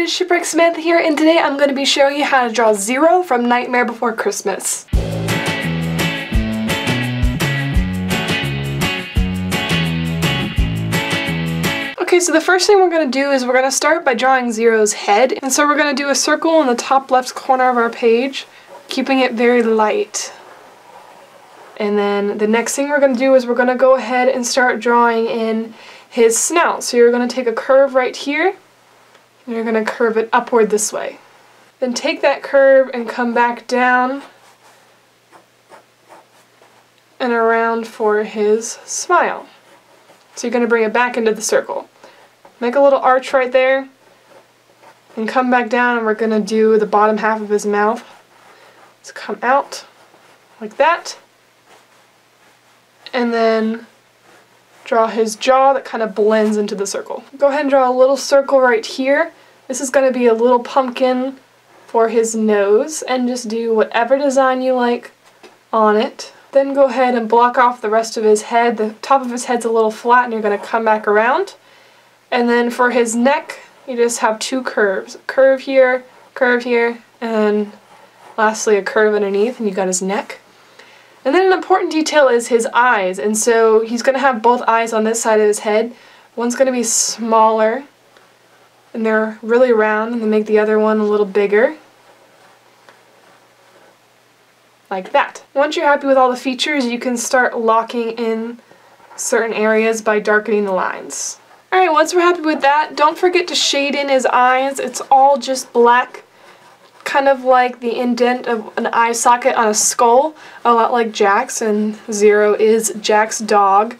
is Shipwreck Samantha here, and today I'm going to be showing you how to draw Zero from Nightmare Before Christmas. Okay, so the first thing we're going to do is we're going to start by drawing Zero's head. And so we're going to do a circle in the top left corner of our page, keeping it very light. And then the next thing we're going to do is we're going to go ahead and start drawing in his snout. So you're going to take a curve right here, and you're going to curve it upward this way. Then take that curve and come back down and around for his smile. So you're going to bring it back into the circle. Make a little arch right there, and come back down, and we're going to do the bottom half of his mouth. Let's come out like that, and then draw his jaw that kind of blends into the circle. Go ahead and draw a little circle right here. This is going to be a little pumpkin for his nose, and just do whatever design you like on it. Then go ahead and block off the rest of his head. The top of his head's a little flat, and you're going to come back around. And then for his neck, you just have two curves. A curve here, and lastly a curve underneath, and you got his neck. And then an important detail is his eyes, and so he's going to have both eyes on this side of his head. One's going to be smaller, and they're really round, and then make the other one a little bigger. Like that. Once you're happy with all the features, you can start locking in certain areas by darkening the lines. Alright, once we're happy with that, don't forget to shade in his eyes. It's all just black, kind of like the indent of an eye socket on a skull, a lot like Jack's, and Zero is Jack's dog.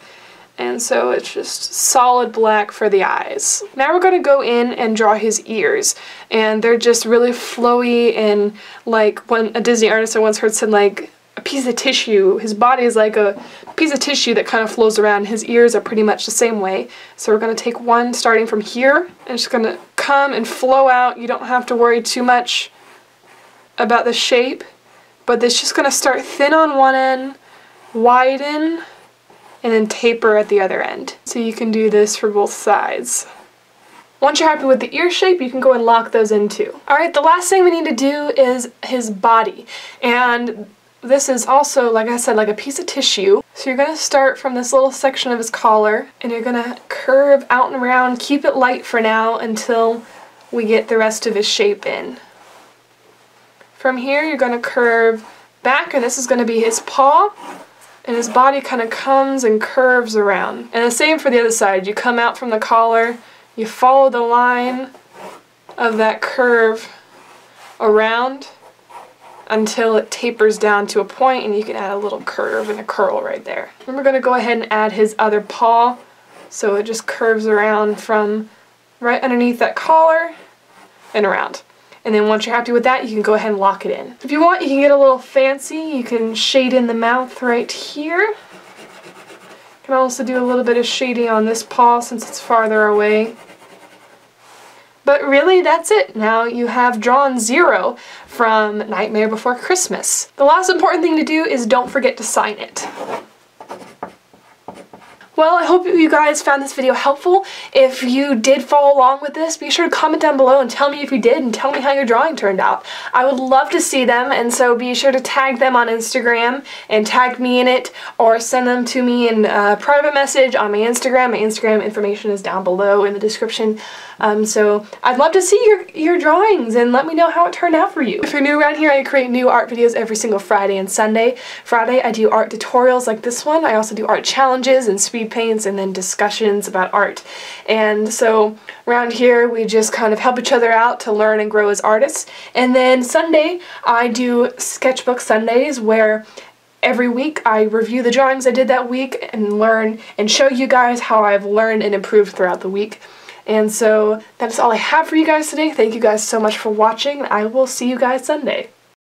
And so it's just solid black for the eyes. Now we're going to go in and draw his ears, and they're just really flowy, and like when a Disney artist I once heard said, like a piece of tissue. His body is like a piece of tissue that kind of flows around. His ears are pretty much the same way. So we're going to take one starting from here, and it's going to come and flow out. You don't have to worry too much about the shape, but it's just going to start thin on one end, widen, and then taper at the other end. So you can do this for both sides. Once you're happy with the ear shape, you can go and lock those in too. Alright, the last thing we need to do is his body. And this is also, like I said, like a piece of tissue. So you're going to start from this little section of his collar, and you're going to curve out and around, keep it light for now until we get the rest of his shape in. From here you're going to curve back, and this is going to be his paw, and his body kind of comes and curves around. And the same for the other side. You come out from the collar, you follow the line of that curve around until it tapers down to a point, and you can add a little curve and a curl right there. Then we're going to go ahead and add his other paw, so it just curves around from right underneath that collar and around. And then once you're happy with that, you can go ahead and lock it in. If you want, you can get a little fancy. You can shade in the mouth right here. You can also do a little bit of shading on this paw since it's farther away. But really, that's it. Now you have drawn Zero from Nightmare Before Christmas. The last important thing to do is don't forget to sign it. Well, I hope you guys found this video helpful. If you did follow along with this, be sure to comment down below and tell me if you did, and tell me how your drawing turned out. I would love to see them, and so be sure to tag them on Instagram and tag me in it, or send them to me in a private message on my Instagram. My Instagram information is down below in the description. So I'd love to see your drawings, and let me know how it turned out for you. If you're new around here, I create new art videos every single Friday and Sunday. Friday I do art tutorials like this one. I also do art challenges and speed paints, and then discussions about art. And so around here we just kind of help each other out to learn and grow as artists. And then Sunday I do sketchbook Sundays, where every week I review the drawings I did that week and learn and show you guys how I've learned and improved throughout the week. And so that's all I have for you guys today. Thank you guys so much for watching. I will see you guys Sunday.